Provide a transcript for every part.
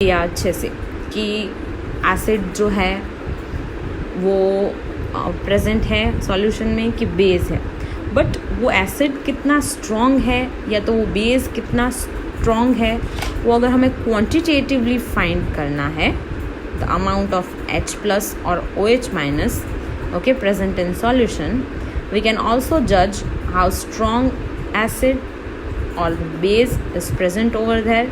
या अच्छे से कि एसिड जो है वो प्रेजेंट है सॉल्यूशन में कि बेस है, बट वो एसिड कितना स्ट्रॉन्ग है या तो वो बेस कितना स्ट्रॉन्ग है वो अगर हमें क्वांटिटेटिवली फाइंड करना है, the amount of H plus और OH minus okay present in solution, we can also judge how strong acid or the base is present over there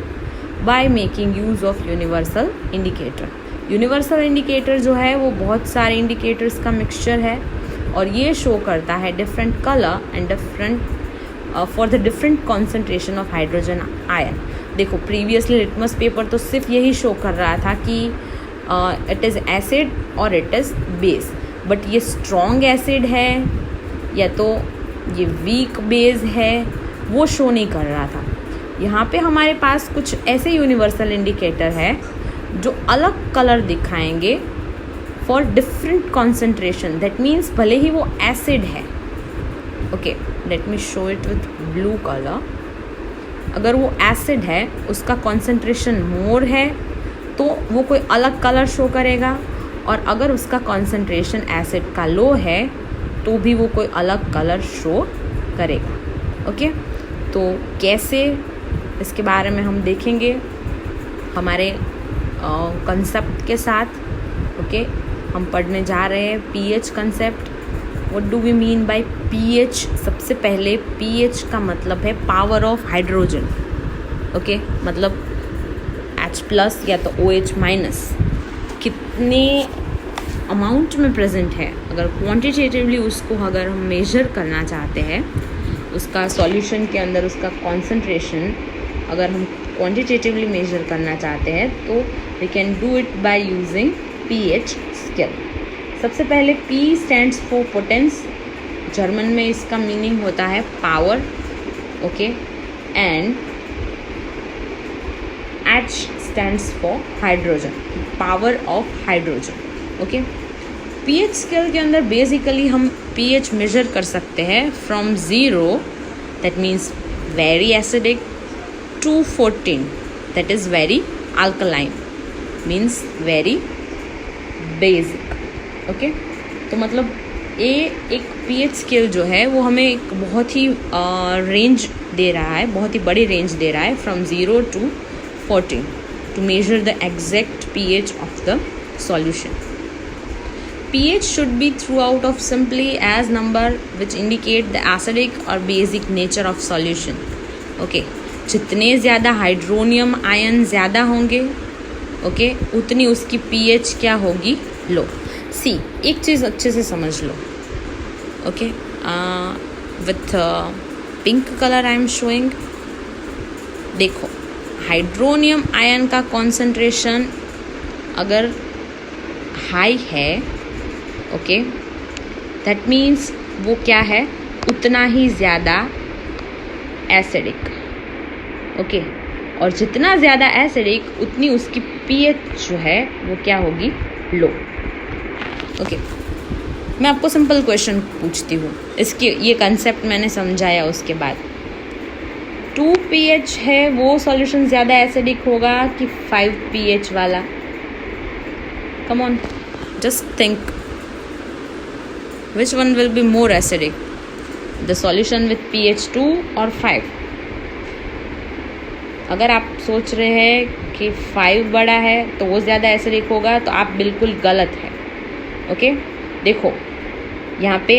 by making use of universal indicator. Universal indicator जो है वो बहुत सारे indicators का mixture है और ये शो करता है different colour and different for the different concentration of hydrogen ion. देखो प्रीवियसली लिटमस पेपर तो सिर्फ यही शो कर रहा था कि इट इज़ एसिड और इट इज़ बेस, बट ये स्ट्रॉन्ग एसिड है या तो ये वीक बेस है वो शो नहीं कर रहा था. यहाँ पे हमारे पास कुछ ऐसे यूनिवर्सल इंडिकेटर है जो अलग कलर दिखाएंगे for different concentration. That means भले ही वो एसिड है, okay let me show it with blue colour. अगर वो एसिड है उसका कॉन्सेंट्रेशन मोर है तो वो कोई अलग कलर शो करेगा, और अगर उसका कॉन्सेंट्रेशन एसिड का लो है तो भी वो कोई अलग कलर शो करेगा. ओके तो कैसे, इसके बारे में हम देखेंगे हमारे कंसेप्ट के साथ. ओके हम पढ़ने जा रहे हैं pH concept. What do we mean by pH? सबसे पहले पीएच का मतलब है पावर ऑफ हाइड्रोजन. ओके मतलब H प्लस या तो OH माइनस कितने अमाउंट में प्रेजेंट है. अगर क्वांटिटेटिवली उसको अगर हम मेजर करना चाहते हैं, उसका सॉल्यूशन के अंदर उसका कॉन्सेंट्रेशन अगर हम क्वांटिटेटिवली मेजर करना चाहते हैं तो we can do it by using pH scale. सबसे पहले P स्टैंड्स फॉर पोटेंस. जर्मन में इसका मीनिंग होता है power. Okay and H stands for hydrogen, power of hydrogen. Okay pH scale के अंदर बेसिकली हम पीएच मेजर कर सकते हैं from 0 that means very acidic to 14 that is very alkaline means very basic. Okay तो मतलब एक पीएच स्केल जो है वो हमें एक बहुत ही रेंज दे रहा है, बहुत ही बड़ी रेंज दे रहा है from 0 to 14 to measure the exact pH of the solution. pH should be throughout of simply as number which indicate the acidic or basic nature of solution. Okay जितने ज़्यादा हाइड्रोनियम आयन ज़्यादा होंगे okay उतनी उसकी pH क्या होगी, लो. सी एक चीज़ अच्छे से समझ लो. Okay with pink colour I am showing. देखो हाइड्रोनियम आयन का कॉन्सेंट्रेशन अगर हाई है ओके दैट मीन्स वो क्या है, उतना ही ज़्यादा एसिडिक. ओके और जितना ज़्यादा एसिडिक उतनी उसकी पीएच जो है वो क्या होगी, लो. ओके मैं आपको सिंपल क्वेश्चन पूछती हूँ. इसके ये कंसेप्ट मैंने समझाया उसके बाद 2 pH है वो सॉल्यूशन ज़्यादा एसिडिक होगा कि 5 pH वाला? Come on just think which one will be more acidic, the solution with pH 2 और 5? अगर आप सोच रहे हैं कि 5 बड़ा है तो वो ज़्यादा एसिडिक होगा तो आप बिल्कुल गलत है. ओके देखो यहाँ पे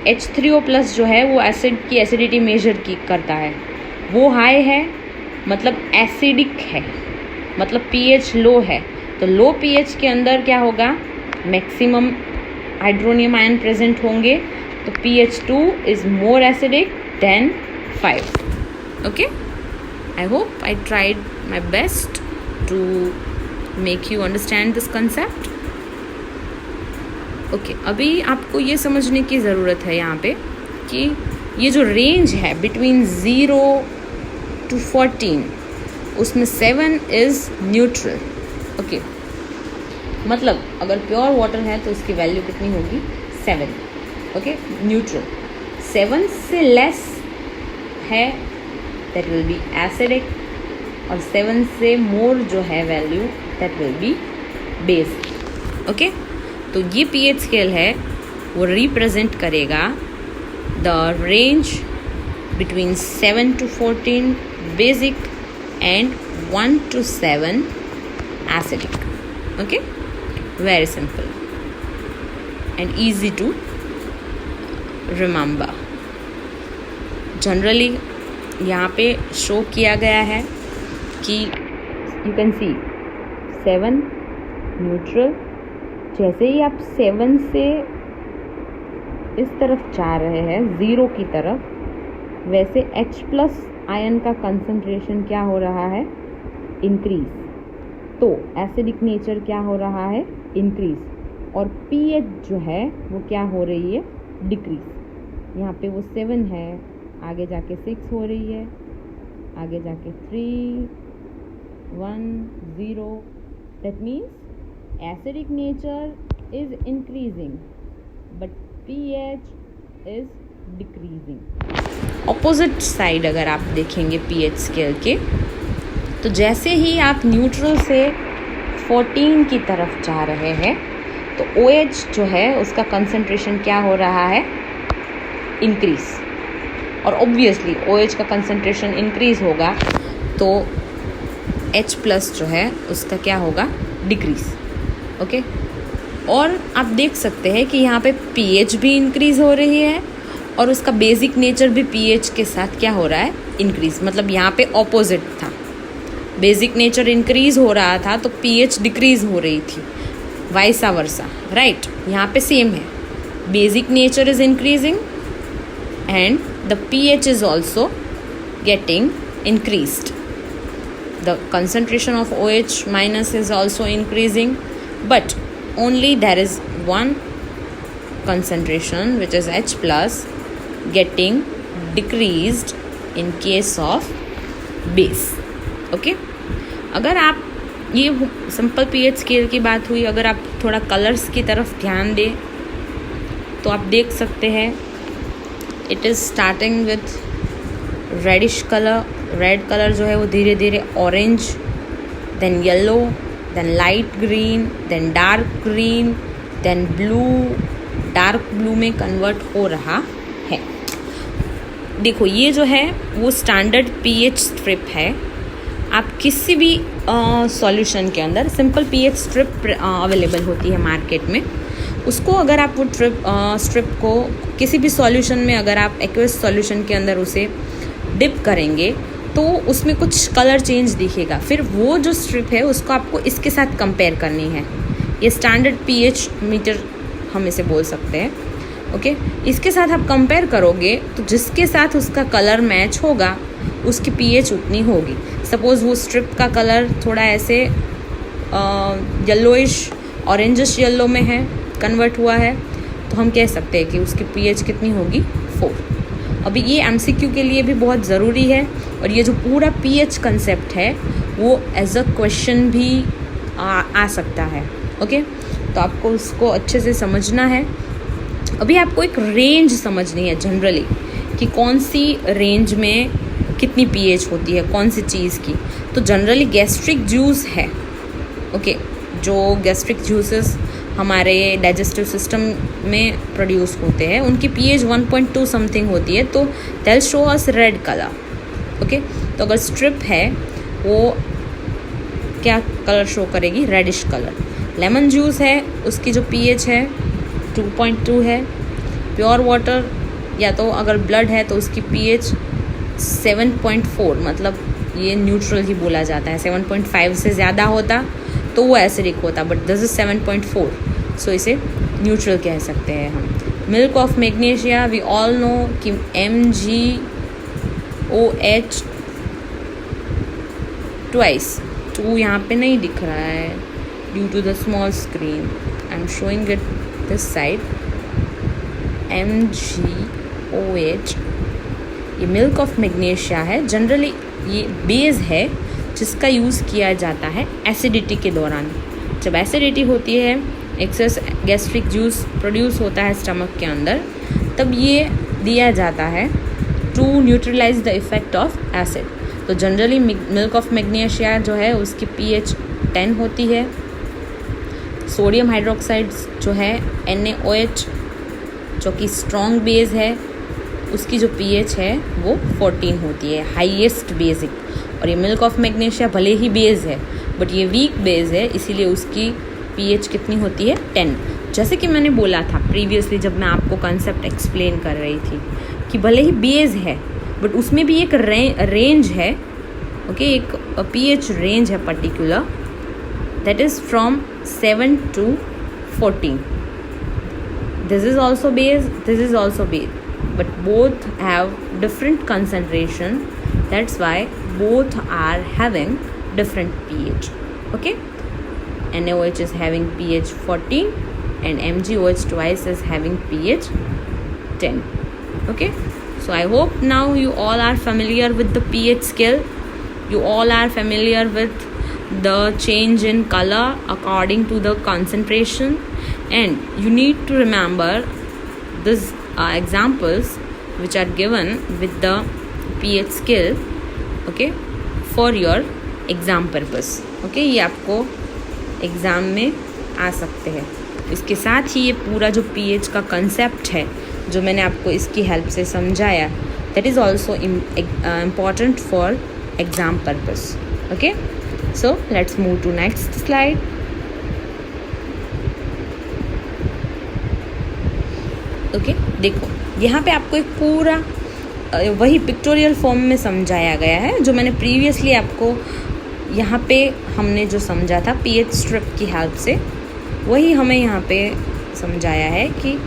H3O प्लस जो है वो एसिड की एसिडिटी मेजर की करता है, वो हाई है मतलब एसिडिक है, मतलब pH लो है. तो लो pH के अंदर क्या होगा, मैक्सिमम हाइड्रोनियम आयन प्रेजेंट होंगे तो pH 2 is more acidic then 5. Okay I hope I tried my best to make you understand this concept. Okay, अभी आपको ये समझने की ज़रूरत है यहाँ पे कि ये जो रेंज है बिटवीन 0 to 14 उसमें 7 इज़ न्यूट्रल. ओके मतलब अगर प्योर वाटर है तो उसकी वैल्यू कितनी होगी, 7. Okay neutral. 7 से लेस है that will be acidic और 7 से मोर जो है value that will be base. Okay, तो ये पीएच स्केल है वो रिप्रेजेंट करेगा the range between 7 to 14 basic and 1 to 7 acidic. Okay, very simple and easy to remember. Generally यहाँ पे शो किया गया है कि यू कैन सी 7 न्यूट्रल, जैसे ही आप 7 से इस तरफ जा रहे हैं 0 की तरफ, वैसे H+ आयन का कंसंट्रेशन क्या हो रहा है, इंक्रीज। तो एसिडिक नेचर क्या हो रहा है, इंक्रीज, और पीएच जो है वो क्या हो रही है, डिक्रीज। यहाँ पे वो 7 है, आगे जाके 6 हो रही है, आगे जाके 3, 1, 0। That means acidic nature is increasing but pH is decreasing. Opposite side अगर आप देखेंगे pH स्केल के, तो जैसे ही आप न्यूट्रल से 14 की तरफ जा रहे हैं तो OH जो है उसका कंसंट्रेशन क्या हो रहा है, इंक्रीज। और ऑब्वियसली OH का कंसंट्रेशन इंक्रीज होगा तो H+ जो है उसका क्या होगा, डिक्रीज। ओके, और आप देख सकते हैं कि यहाँ पे pH भी इंक्रीज हो रही है और उसका बेसिक नेचर भी pH के साथ क्या हो रहा है, इंक्रीज। मतलब यहाँ पे ऑपोजिट था, बेसिक नेचर इंक्रीज हो रहा था तो pH डिक्रीज हो रही थी, वाइसा वर्सा, राइट। यहाँ पे सेम है, basic nature is increasing and the pH is also getting increased. The concentration of OH- is also increasing, but only there is one concentration which is H+ getting decreased in case of base. Okay, अगर आप ये simple pH scale की बात हुई, अगर आप थोड़ा colours की तरफ ध्यान दें तो आप देख सकते हैं it is starting with reddish colour. Red colour जो है वो धीरे धीरे orange, then yellow, then light green, then dark green, then blue, dark blue में कन्वर्ट हो रहा है। देखो ये जो है वो स्टैंडर्ड पीएच स्ट्रिप है। आप किसी भी सॉल्यूशन के अंदर सिंपल पीएच स्ट्रिप अवेलेबल होती है मार्केट में, उसको अगर आप वो स्ट्रिप को किसी भी सॉल्यूशन में, अगर आप एक्वस सॉल्यूशन के अंदर उसे डिप करेंगे तो उसमें कुछ कलर चेंज दिखेगा। फिर वो जो स्ट्रिप है उसको आपको इसके साथ कंपेयर करनी है। ये स्टैंडर्ड पीएच मीटर हम इसे बोल सकते हैं। ओके, इसके साथ आप कंपेयर करोगे तो जिसके साथ उसका कलर मैच होगा उसकी पीएच उतनी होगी। सपोज़ वो स्ट्रिप का कलर थोड़ा ऐसे येलोइश ऑरेंजिश येलो में है, कन्वर्ट हुआ है, तो हम कह सकते हैं कि उसकी पीएच कितनी होगी, 4। अभी ये एमसीक्यू के लिए भी बहुत ज़रूरी है और ये जो पूरा पीएच कंसेप्ट है वो एज अ क्वेश्चन भी आ सकता है। ओके, तो आपको उसको अच्छे से समझना है। अभी आपको एक रेंज समझनी है जनरली कि कौन सी रेंज में कितनी पीएच होती है कौन सी चीज़ की। तो जनरली गैस्ट्रिक जूस है, ओके, जो गैस्ट्रिक जूसेस हमारे डाइजेस्टिव सिस्टम में प्रोड्यूस होते हैं उनकी पीएच 1.2 समथिंग होती है, तो that show us red colour. Okay, तो अगर स्ट्रिप है वो क्या कलर शो करेगी, रेडिश कलर। लेमन जूस है उसकी जो पीएच है 2.2 है। प्योर वाटर या तो अगर ब्लड है तो उसकी पीएच 7.4, मतलब ये न्यूट्रल ही बोला जाता है। 7.5 से ज़्यादा होता तो वो एसिडिक होता, बट दिस इज 7.4, सो इसे न्यूट्रल कह सकते हैं हम। Milk of magnesia, we all know कि MgOH ट्वाइस, 2 यहाँ पे नहीं दिख रहा है due to the small screen, I am showing it this side. MgOH ये मिल्क ऑफ मैग्नीशिया है। जनरली ये बेस है जिसका यूज़ किया जाता है एसिडिटी के दौरान। जब एसिडिटी होती है, एक्सेस गैस्ट्रिक जूस प्रोड्यूस होता है स्टमक के अंदर, तब ये दिया जाता है to neutralise the effect of acid. तो जनरली मिल्क ऑफ मैग्नीशिया जो है उसकी pH 10 होती है। सोडियम हाइड्रोक्साइड जो है NaOH जो कि स्ट्रॉन्ग बेस है, उसकी जो pH है वो 14 होती है, हाईएस्ट बेसिक। और ये मिल्क ऑफ मैग्नीशिया भले ही बेस है बट ये वीक बेस है, इसीलिए उसकी pH कितनी होती है 10। जैसे कि मैंने बोला था प्रीवियसली जब मैं आपको कंसेप्ट एक्सप्लेन कर रही थी कि भले ही बेस है बट उसमें भी एक रेंज है, ओके, एक pH रेंज है particular, that is from 7 to 14. This is also base, this is also base, but both have different concentration. That's why both are having different pH. Okay, NaOH is having pH 14 and MgOH twice is having pH 10. Okay, so I hope now you all are familiar with the pH scale. You all are familiar with the change in color according to the concentration, and you need to remember these examples which are given with the pH scale, okay, for your exam purpose. Okay, ये आपको exam में आ सकते हैं। इसके साथ ही ये पूरा जो pH का कंसेप्ट है जो मैंने आपको इसकी हेल्प से समझाया, that is also important for exam purpose. Okay, so let's move to next slide. Okay, देखो यहाँ पे आपको एक पूरा वही पिक्टोरियल फॉर्म में समझाया गया है जो मैंने प्रीवियसली आपको यहाँ पे हमने जो समझा था pH स्ट्रिप की हेल्प से, वही हमें यहाँ पे समझाया है कि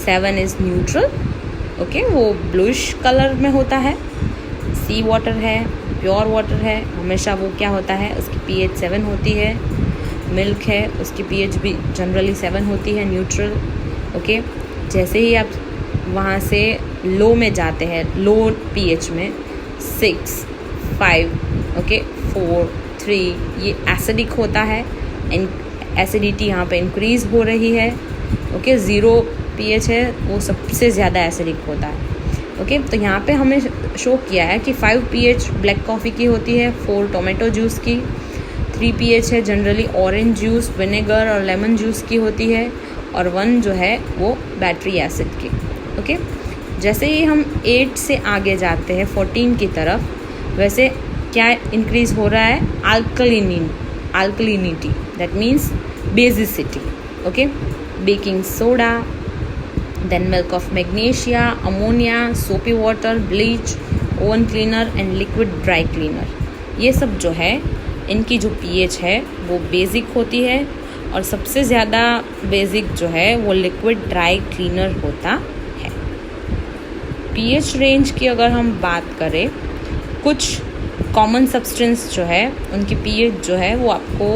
7 इज़ न्यूट्रल, ओके, वो ब्लूइश कलर में होता है। सी वाटर है, प्योर वाटर है, हमेशा वो क्या होता है, उसकी pH 7 होती है। मिल्क है, उसकी pH भी जनरली 7 होती है, न्यूट्रल। ओके, जैसे ही आप वहाँ से लो में जाते हैं, लो pH में 6, 5, ओके, 4, 3, ये एसिडिक होता है। एसिडिटी यहाँ पे इंक्रीज़ हो रही है। ओके, 0 pH है, वो सबसे ज़्यादा एसिडिक होता है। ओके, तो यहाँ पे हमें शो किया है कि 5 pH ब्लैक कॉफ़ी की होती है, 4 टोमेटो जूस की, 3 pH है जनरली ऑरेंज जूस, विनेगर और लेमन जूस की होती है, और 1 जो है वो बैटरी एसिड की। ओके, जैसे ही हम 8 से आगे जाते हैं 14 की तरफ, वैसे क्या इंक्रीज़ हो रहा है, alkalinity, that means basicity. Okay, baking soda, then milk of magnesia, ammonia, soapy water, bleach, oven cleaner and liquid dry cleaner, ये सब जो है इनकी जो pH है वो बेसिक होती है, और सबसे ज़्यादा बेसिक जो है वो लिक्विड ड्राई क्लीनर होता है। pH रेंज की अगर हम बात करें, कुछ कॉमन सब्सटेंस जो है उनकी pH जो है वो आपको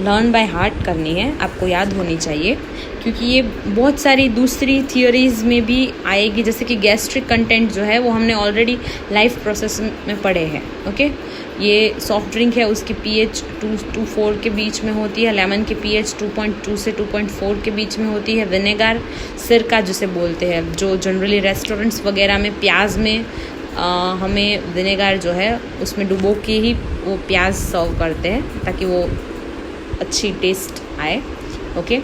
लर्न बाय हार्ट करनी है, आपको याद होनी चाहिए, क्योंकि ये बहुत सारी दूसरी थियोरीज़ में भी आएगी। जैसे कि गैस्ट्रिक कंटेंट जो है वो हमने ऑलरेडी लाइफ प्रोसेस में पढ़े हैं। ओके, ये सॉफ्ट ड्रिंक है, उसकी pH 2 to 4 के बीच में होती है। लेमन की pH 2.2 से 2.4 के बीच में होती है। विनेगर, सिरका जिसे बोलते हैं, जो जनरली रेस्टोरेंट्स वगैरह में प्याज में हमें विनेगर जो है उसमें डुबो के ही वो प्याज सर्व करते हैं ताकि वो अच्छी टेस्ट आए। ओके,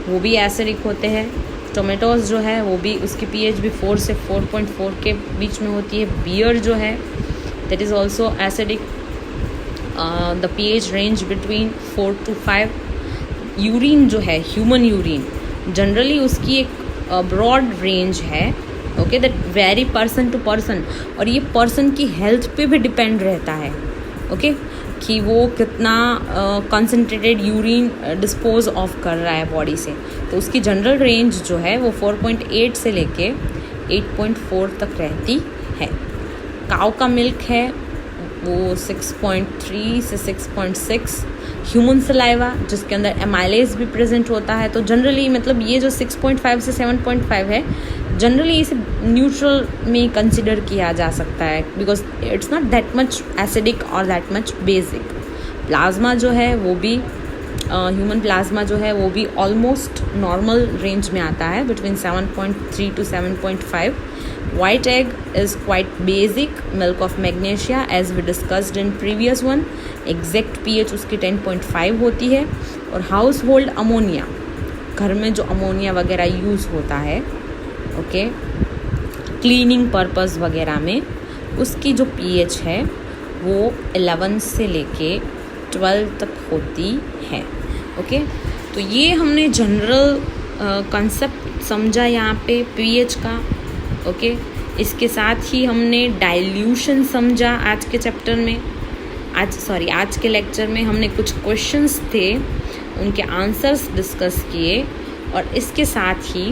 वो भी एसिडिक होते हैं। टोमेटोज़ जो है वो भी, उसकी pH भी 4 से 4.4 के बीच में होती है। बियर जो है that is also acidic, the pH range between 4 to 5। Urine जो है, ह्यूमन यूरिन, जनरली उसकी एक ब्रॉड रेंज है। Okay, that very person to person, और ये पर्सन की हेल्थ पे भी डिपेंड रहता है। ओके, कि वो कितना कंसनट्रेटेड यूरिन डिस्पोज ऑफ कर रहा है बॉडी से। तो उसकी जनरल रेंज जो है वो 4.8 से लेके 8.4 तक रहती है। काऊ का मिल्क है वो 6.3 से 6.6। ह्यूमन सलाइवा जिसके अंदर एमाइलेज भी प्रेजेंट होता है, तो जनरली मतलब ये जो 6.5 से 7.5 है, जनरली इसे न्यूट्रल में कंसिडर किया जा सकता है, because it's not that much acidic और दैट मच बेसिक। प्लाज्मा जो है वो भी ह्यूमन प्लाज्मा जो है वो भी ऑलमोस्ट नॉर्मल रेंज में आता है, between 7.3 to 7.5. White egg is quite basic milk of magnesia as we discussed in previous one. Exact pH उसकी 10.5 होती है. और हाउस होल्ड अमोनिया, घर में जो अमोनिया वगैरह यूज़ होता है, ओके, क्लीनिंग पर्पस वगैरह में, उसकी जो pH है वो 11 से लेके 12 तक होती है. ओके, तो ये हमने जनरल कंसेप्ट समझा यहाँ पे pH का. ओके, इसके साथ ही हमने डाइल्यूशन समझा आज के चैप्टर में. आज के लेक्चर में हमने कुछ क्वेश्चंस थे, उनके आंसर्स डिस्कस किए. और इसके साथ ही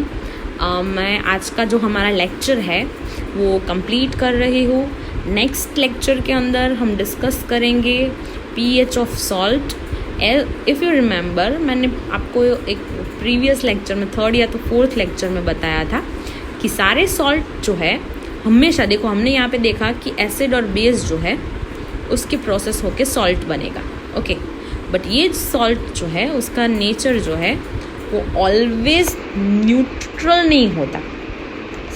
मैं आज का जो हमारा लेक्चर है वो कंप्लीट कर रही हूँ. नेक्स्ट लेक्चर के अंदर हम डिस्कस करेंगे pH of salt. If you remember, मैंने आपको एक प्रीवियस लेक्चर में, 3rd या तो 4th लेक्चर में बताया था कि सारे सॉल्ट जो है हमेशा, देखो हमने यहाँ पे देखा कि एसिड और बेस जो है उसकी प्रोसेस होके सॉल्ट बनेगा. ओके, बट ये सॉल्ट जो है उसका नेचर जो है वो ऑलवेज न्यूट्रल नहीं होता.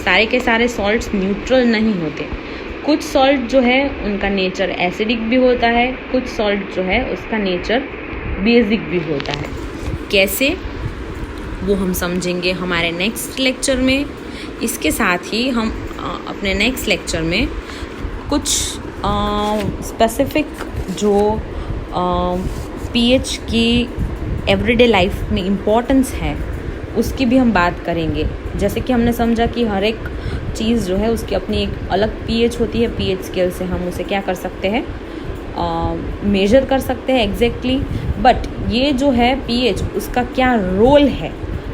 सारे के सारे सॉल्ट्स न्यूट्रल नहीं होते. कुछ सॉल्ट जो है उनका नेचर एसिडिक भी होता है, कुछ सॉल्ट जो है उसका नेचर बेसिक भी होता है. कैसे, वो हम समझेंगे हमारे नेक्स्ट लेक्चर में. इसके साथ ही हम अपने नेक्स्ट लेक्चर में कुछ स्पेसिफिक जो pH की एवरीडे लाइफ में इम्पोर्टेंस है उसकी भी हम बात करेंगे. जैसे कि हमने समझा कि हर एक चीज़ जो है उसकी अपनी एक अलग pH होती है. pH स्केल से हम उसे क्या कर सकते हैं, मेजर कर सकते हैं एग्जैक्टली. बट ये जो है pH, उसका क्या रोल है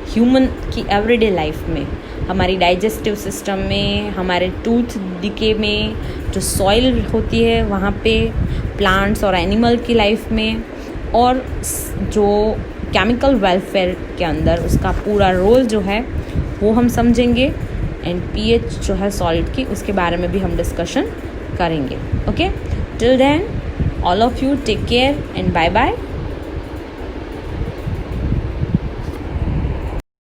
ह्यूमन की एवरीडे लाइफ में, हमारी डाइजेस्टिव सिस्टम में, हमारे टूथ डिके में, जो सॉइल होती है वहाँ पे, प्लांट्स और एनिमल की लाइफ में, और जो केमिकल वेलफेयर के अंदर उसका पूरा रोल जो है वो हम समझेंगे. एंड pH जो है सॉल्ट की, उसके बारे में भी हम डिस्कशन करेंगे. Okay, till then all of you take care and bye bye.